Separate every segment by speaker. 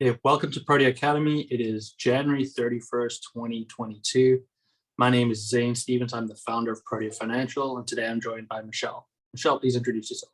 Speaker 1: Hey, welcome to Protea Academy. It is January 31st, 2022. My name is Zane Stevens. I'm the founder of Protea Financial, and today I'm joined by Michelle. Michelle, please introduce yourself.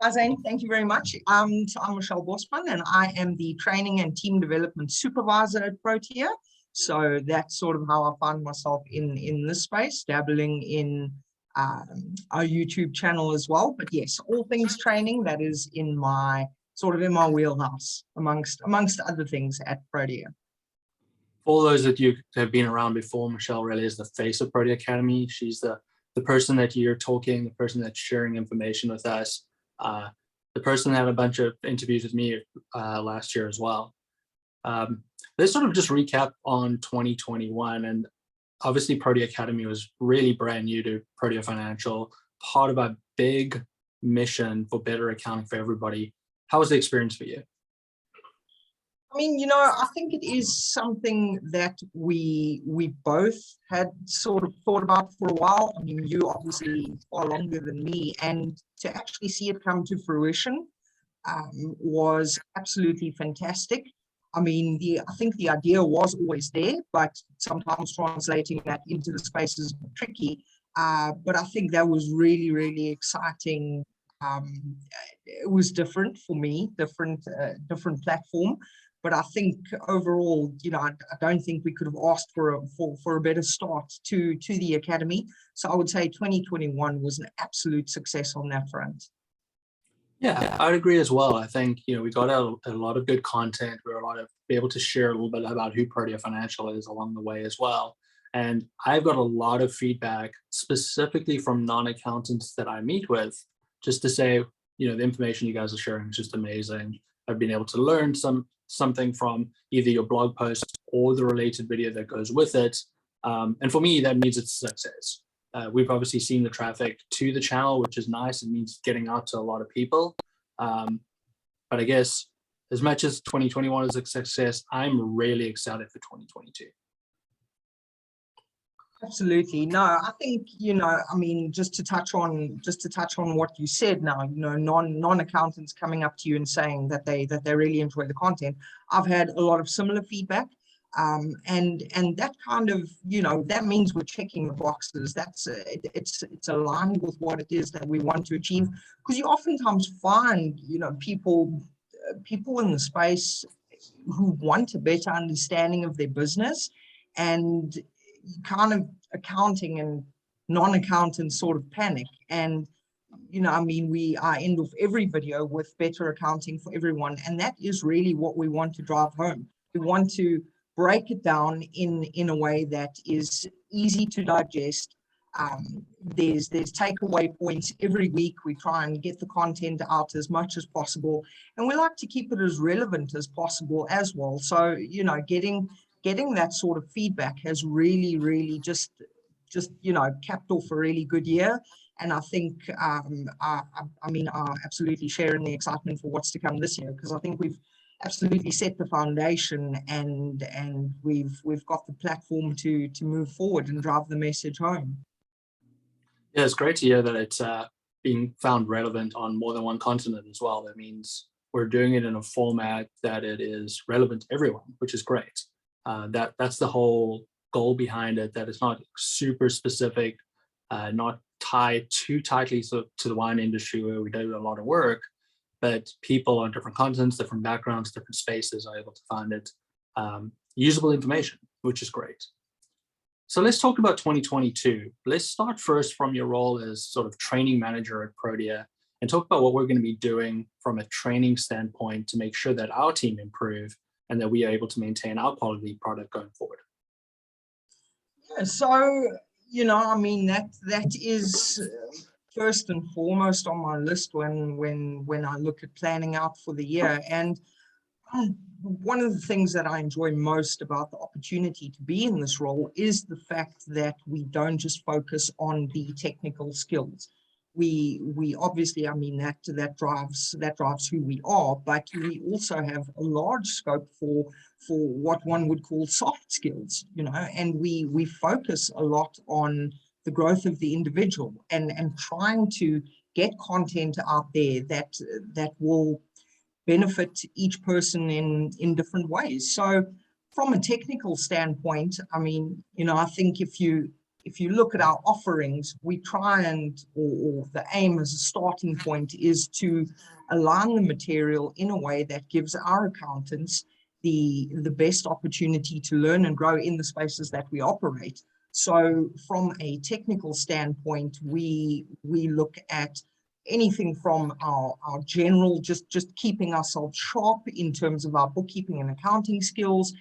Speaker 2: Hi, Zane. Thank you very much. I'm Michelle Bosman, and I am the training and team development supervisor at Protea. So that's sort of how I find myself in this space, dabbling in our YouTube channel as well. But yes, all things training, that is in my wheelhouse, amongst other things at Protea.
Speaker 1: For those that you have been around before, Michelle really is the face of Protea Academy. She's the person that you're talking, the person that's sharing information with us, the person that had a bunch of interviews with me last year as well. Let's sort of just recap on 2021. And obviously Protea Academy was really brand new to Protea Financial, part of our big mission for better accounting for everybody. How was the experience for you?
Speaker 2: I mean, I think it is something that we both had sort of thought about for a while. I mean, you obviously far longer than me, and to actually see it come to fruition was absolutely fantastic. I mean, I think the idea was always there, but sometimes translating that into the space is tricky. But I think that was really, really exciting. It was different for me, different platform. But I think overall, I don't think we could have asked for a better start to the academy. So I would say 2021 was an absolute success on that front.
Speaker 1: Yeah, I'd agree as well. I think, we got out a lot of good content. We were able to share a little bit about who Protea Financial is along the way as well. And I've got a lot of feedback specifically from non-accountants that I meet with, just to say, the information you guys are sharing is just amazing. I've been able to learn something from either your blog post or the related video that goes with it. And for me, that means it's a success. We've obviously seen the traffic to the channel, which is nice. It means getting out to a lot of people. But I guess as much as 2021 is a success, I'm really excited for 2022.
Speaker 2: Absolutely. No, I think, I mean, just to touch on what you said now, non-accountants coming up to you and saying that they really enjoy the content. I've had a lot of similar feedback. And that kind of, that means we're checking the boxes. It's aligned with what it is that we want to achieve, because you oftentimes find, people in the space who want a better understanding of their business, and kind of accounting and non-accountants sort of panic. And I mean, I end off every video with better accounting for everyone, and that is really what we want to drive home. We want to break it down in a way that is easy to digest. There's takeaway points every week. We try and get the content out as much as possible, and we like to keep it as relevant as possible as well. So getting that sort of feedback has really just capped off a really good year. And I think I mean, I absolutely share in the excitement for what's to come this year, because I think we've absolutely set the foundation, and we've got the platform to move forward and drive the message home.
Speaker 1: Yeah, it's great to hear that it's being found relevant on more than one continent as well. That means we're doing it in a format that it is relevant to everyone, which is great. That's the whole goal behind it, that it's not super specific, not tied too tightly to the wine industry, where we do a lot of work, but people on different continents, different backgrounds, different spaces are able to find it usable information, which is great. So let's talk about 2022. Let's start first from your role as sort of training manager at Protea, and talk about what we're going to be doing from a training standpoint to make sure that our team improve and that we are able to maintain our quality product going forward.
Speaker 2: Yeah, so, I mean, that is first and foremost on my list when I look at planning out for the year. And one of the things that I enjoy most about the opportunity to be in this role is the fact that we don't just focus on the technical skills. We obviously, I mean, that drives who we are, but we also have a large scope for what one would call soft skills, and we focus a lot on the growth of the individual and trying to get content out there that will benefit each person in different ways. So from a technical standpoint, I mean, I think if you look at our offerings, we try or the aim as a starting point is to align the material in a way that gives our accountants the best opportunity to learn and grow in the spaces that we operate. So from a technical standpoint, we look at anything from our general, just keeping ourselves sharp in terms of our bookkeeping and accounting skills,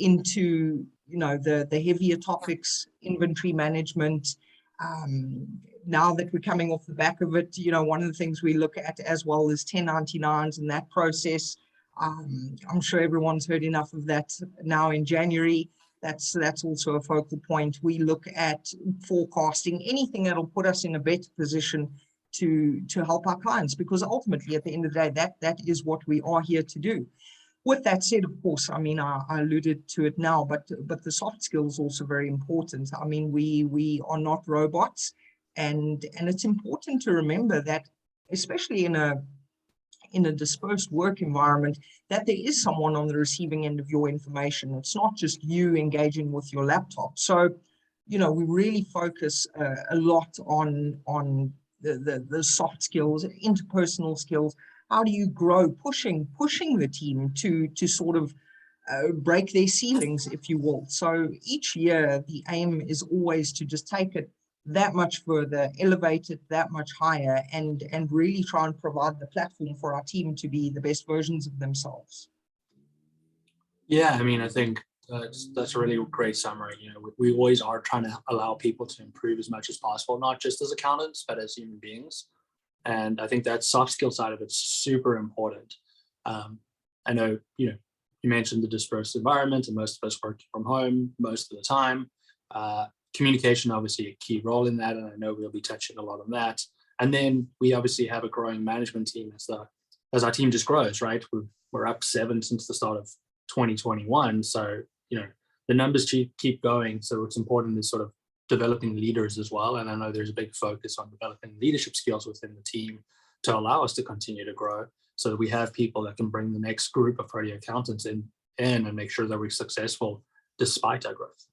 Speaker 2: into the heavier topics, inventory management. Now that we're coming off the back of it, one of the things we look at as well is 1099s and that process. I'm sure everyone's heard enough of that now in January. That's also a focal point. We look at forecasting, anything that'll put us in a better position to help our clients, because ultimately at the end of the day, that is what we are here to do. With that said, of course, I mean, I alluded to it now, but the soft skills also very important. I mean, we are not robots, and it's important to remember that, especially in a dispersed work environment, that there is someone on the receiving end of your information. It's not just you engaging with your laptop. So, we really focus a lot on the soft skills, interpersonal skills. How do you grow, pushing the team to sort of break their ceilings, if you will. So each year, the aim is always to just take it that much further, elevate it that much higher, and really try and provide the platform for our team to be the best versions of themselves.
Speaker 1: Yeah, I mean, I think that's a really great summary. We always are trying to allow people to improve as much as possible, not just as accountants, but as human beings. And I think that soft skill side of it's super important. I know, you mentioned the dispersed environment, and most of us work from home most of the time. Communication, obviously, a key role in that, and I know we'll be touching a lot on that. And then we obviously have a growing management team as our team just grows, right? We're up 7 since the start of 2021. So, the numbers keep going. So it's important is sort of developing leaders as well. And I know there's a big focus on developing leadership skills within the team to allow us to continue to grow, so that we have people that can bring the next group of Protea accountants in and make sure that we're successful despite our growth.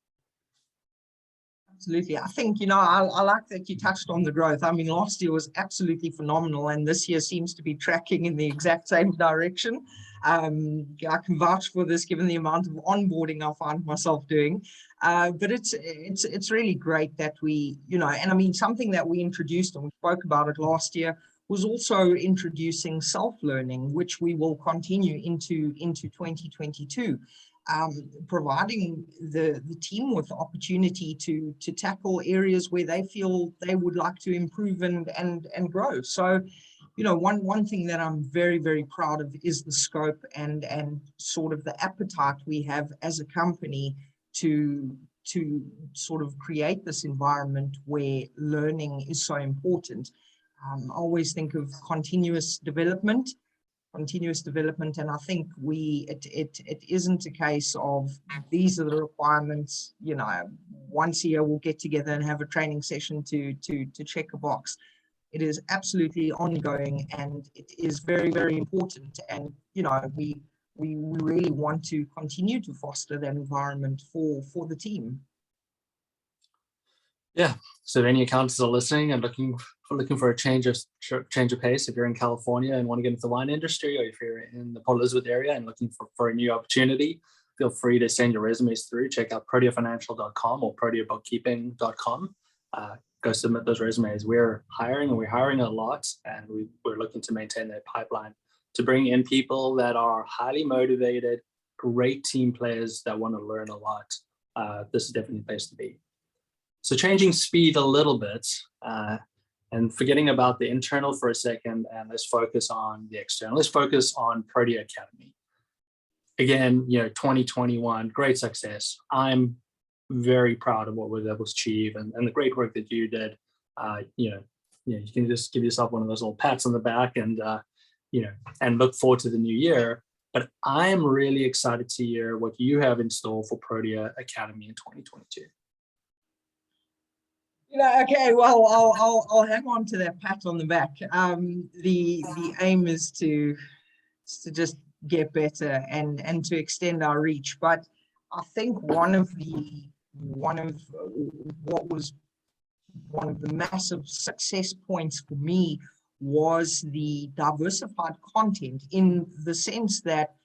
Speaker 2: Absolutely. I think, I like that you touched on the growth. I mean, last year was absolutely phenomenal, and this year seems to be tracking in the exact same direction. I can vouch for this, given the amount of onboarding I find myself doing. But it's really great that we, and I mean, something that we introduced, and we spoke about it last year, was also introducing self-learning, which we will continue into 2022. Providing the team with the opportunity to tackle areas where they feel they would like to improve and grow. So, one thing that I'm very, very proud of is the scope and sort of the appetite we have as a company to sort of create this environment where learning is so important. I always think of continuous development, and I think it isn't a case of these are the requirements, once a year we'll get together and have a training session to check a box. It is absolutely ongoing, and it is very, very important. And we really want to continue to foster that environment for the team.
Speaker 1: Yeah. So if any accountants are listening and looking for a change of pace, if you're in California and want to get into the wine industry, or if you're in the Port Elizabeth area and looking for a new opportunity, feel free to send your resumes through. Check out proteafinancial.com or proteabookkeeping.com. Go submit those resumes. We're hiring, and we're hiring a lot, and we're looking to maintain that pipeline to bring in people that are highly motivated, great team players that want to learn a lot. This is definitely a place to be. So changing speed a little bit, and forgetting about the internal for a second, and let's focus on the external. Let's focus on Protea Academy. Again, 2021, great success. I'm very proud of what we were able to achieve, and the great work that you did. You can just give yourself one of those little pats on the back, and and look forward to the new year. But I'm really excited to hear what you have in store for Protea Academy in 2022.
Speaker 2: Okay, well, I'll hang on to that pat on the back. The aim is to get better and to extend our reach. But I think one of what was one of the massive success points for me was the diversified content, in the sense that,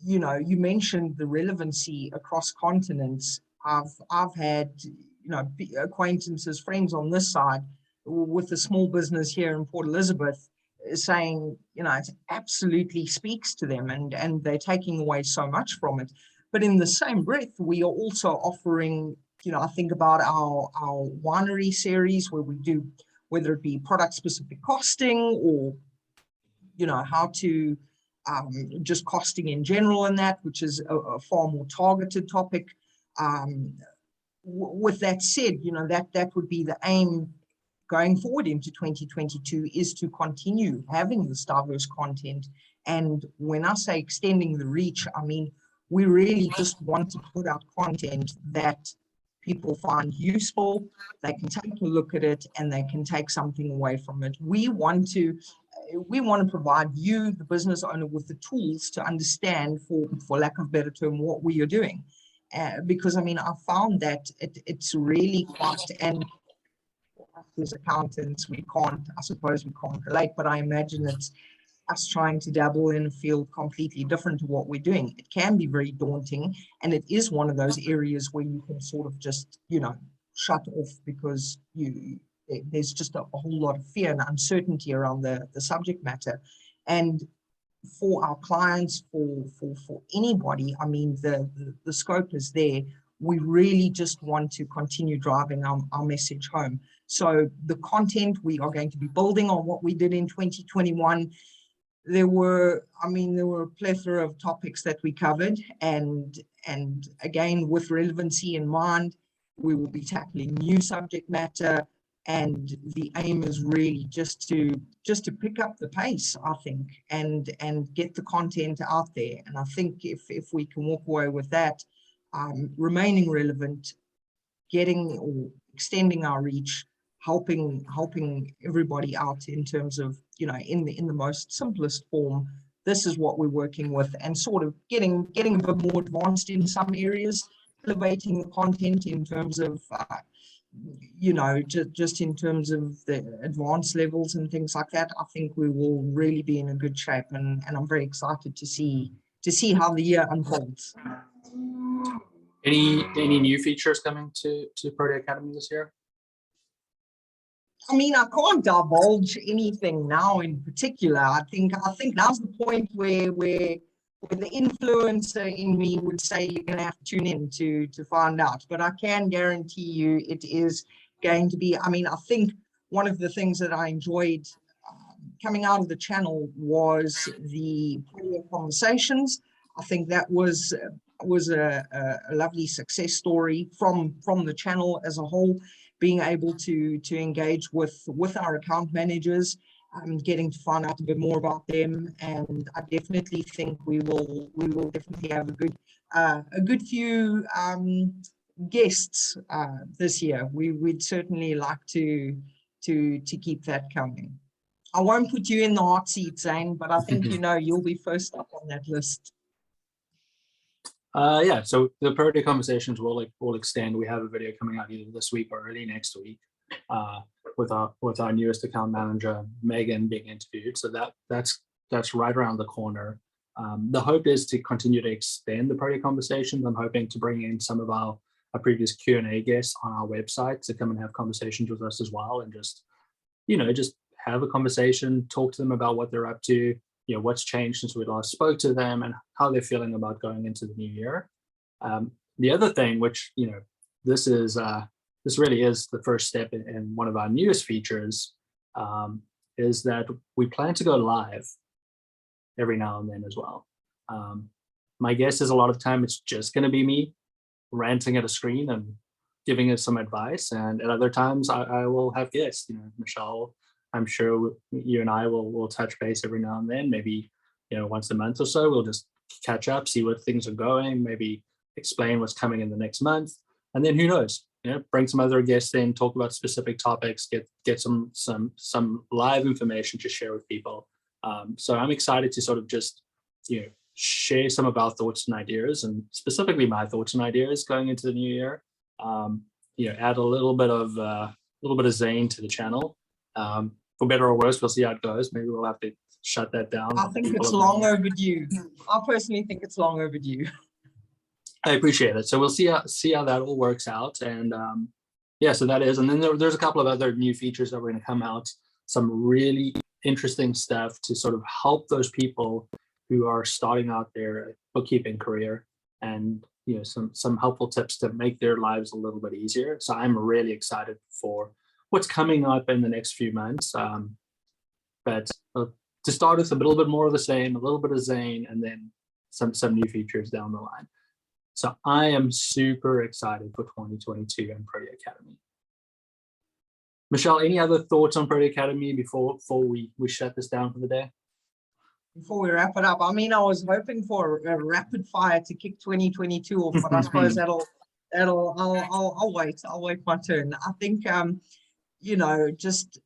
Speaker 2: you know, you mentioned the relevancy across continents. I've had, you know, acquaintances, friends on this side with a small business here in Port Elizabeth saying, you know, it absolutely speaks to them, and they're taking away so much from it. But in the same breath, we are also offering, you know, I think about our winery series, where we do, whether it be product specific costing, or, you know, how to just costing in general, and that, which is a far more targeted topic. With that said, you know, that would be the aim going forward into 2022, is to continue having this diverse content. And when I say extending the reach, I mean, we really just want to put out content that people find useful, they can take a look at it, and they can take something away from it. We want to provide you, the business owner, with the tools to understand, for lack of a better term, what we are doing. Because I mean, I found that it's really quite, and as accountants, I suppose we can't relate, but I imagine it's us trying to dabble in a field completely different to what we're doing. It can be very daunting, and it is one of those areas where you can sort of just, you know, shut off, because there's just a whole lot of fear and uncertainty around the subject matter. And for our clients, for anybody, I mean, the scope is there. We really just want to continue driving our message home. So the content, we are going to be building on what we did in 2021. There were a plethora of topics that we covered, and again, with relevancy in mind, we will be tackling new subject matter, and the aim is really just to pick up the pace, I think, and get the content out there. And I think if we can walk away with that, remaining relevant, getting or extending our reach, helping everybody out in terms of, you know, in the most simplest form, this is what we're working with, and sort of getting a bit more advanced in some areas, elevating the content in terms of you know, just in terms of the advanced levels and things like that. I think we will really be in a good shape, and I'm very excited to see how the year unfolds.
Speaker 1: Any new features coming to Protea Academy this year?
Speaker 2: I mean, I can't divulge anything now in particular. I think now's the point where the influencer in me would say you're going to have to tune in to find out. But I can guarantee you it is going to be, I mean, I think one of the things that I enjoyed coming out of the channel was the Protea conversations. I think that was a lovely success story from the channel as a whole, being able to engage with our account managers, getting to find out a bit more about them. And I definitely think we will definitely have a good few guests this year. We'd certainly like to keep that coming. I won't put you in the hot seat, Zane, but I think, you know, you'll be first up on that list.
Speaker 1: Yeah, so the Protea conversations will extend. We have a video coming out either this week or early next week, with our newest account manager, Megan, being interviewed. So that's right around the corner. The hope is to continue to extend the Protea conversations. I'm hoping to bring in some of our previous Q&A guests on our website to come and have conversations with us as well, and just have a conversation, talk to them about what they're up to, you know, what's changed since we last spoke to them, and how they're feeling about going into the new year. The other thing, which, you know, this really is the first step in one of our newest features, is that we plan to go live every now and then as well. My guess is a lot of time it's just going to be me ranting at a screen and giving us some advice, and at other times I will have guests. You know, Michelle, I'm sure you and I will touch base every now and then, maybe, you know, once a month or so. We'll just catch up, see where things are going, maybe explain what's coming in the next month, and then who knows, you know, bring some other guests in, talk about specific topics, get some live information to share with people. So I'm excited to sort of just share some of our thoughts and ideas, and specifically my thoughts and ideas going into the new year. Add a little bit of Zane to the channel. For better or worse, we'll see how it goes. Maybe we'll have to shut that down.
Speaker 2: I think it's long overdue. I personally think it's long overdue.
Speaker 1: I appreciate it. So we'll see how that all works out. And so that is. And then there's a couple of other new features that are going to come out. Some really interesting stuff to sort of help those people who are starting out their bookkeeping career, and some helpful tips to make their lives a little bit easier. So I'm really excited for what's coming up in the next few months. But to start with, a little bit more of the same, a little bit of Zane, and then some new features down the line. So I am super excited for 2022 and Protea Academy. Michelle, any other thoughts on Protea Academy before we shut this down for the day?
Speaker 2: Before we wrap it up, I mean, I was hoping for a rapid fire to kick 2022 off, but I suppose I'll wait. I'll wait my turn. I think just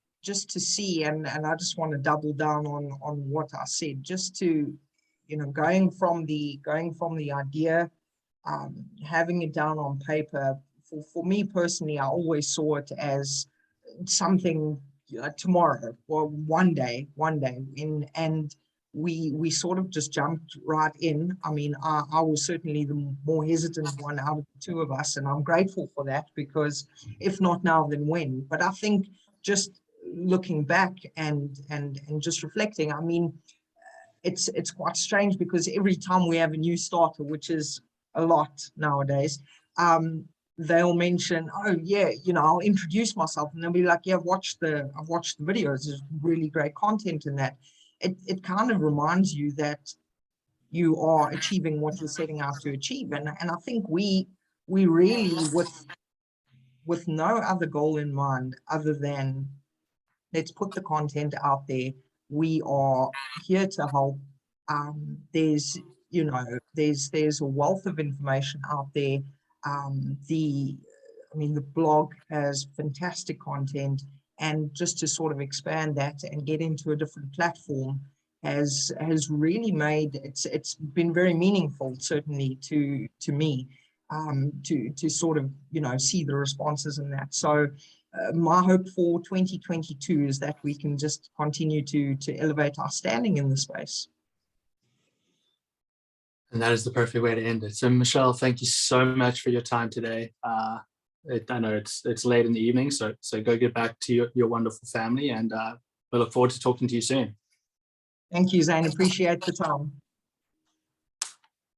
Speaker 2: to see, and I just want to double down on what I said, just to going from the idea, having it down on paper. For me personally, I always saw it as something tomorrow or one day, and we sort of just jumped right in. I mean, I was certainly the more hesitant one out of the two of us, and I'm grateful for that, because if not now, then when? But I think just looking back and just reflecting, I mean, it's quite strange, because every time we have a new starter, which is a lot nowadays, they'll mention, oh yeah, I'll introduce myself, and they'll be like, yeah, I've watched the videos. There's really great content in that. It kind of reminds you that you are achieving what you're setting out to achieve. And I think we really, with no other goal in mind other than let's put the content out there. We are here to help. There's a wealth of information out there. The blog has fantastic content, and just to sort of expand that and get into a different platform has really made it's been very meaningful, certainly to me, to sort of see the responses in that. So my hope for 2022 is that we can just continue to elevate our standing in the space.
Speaker 1: And that is the perfect way to end it. So Michelle, thank you so much for your time today. I know it's late in the evening, so go get back to your wonderful family, and we look forward to talking to you soon.
Speaker 2: Thank you, Zane. Appreciate the time.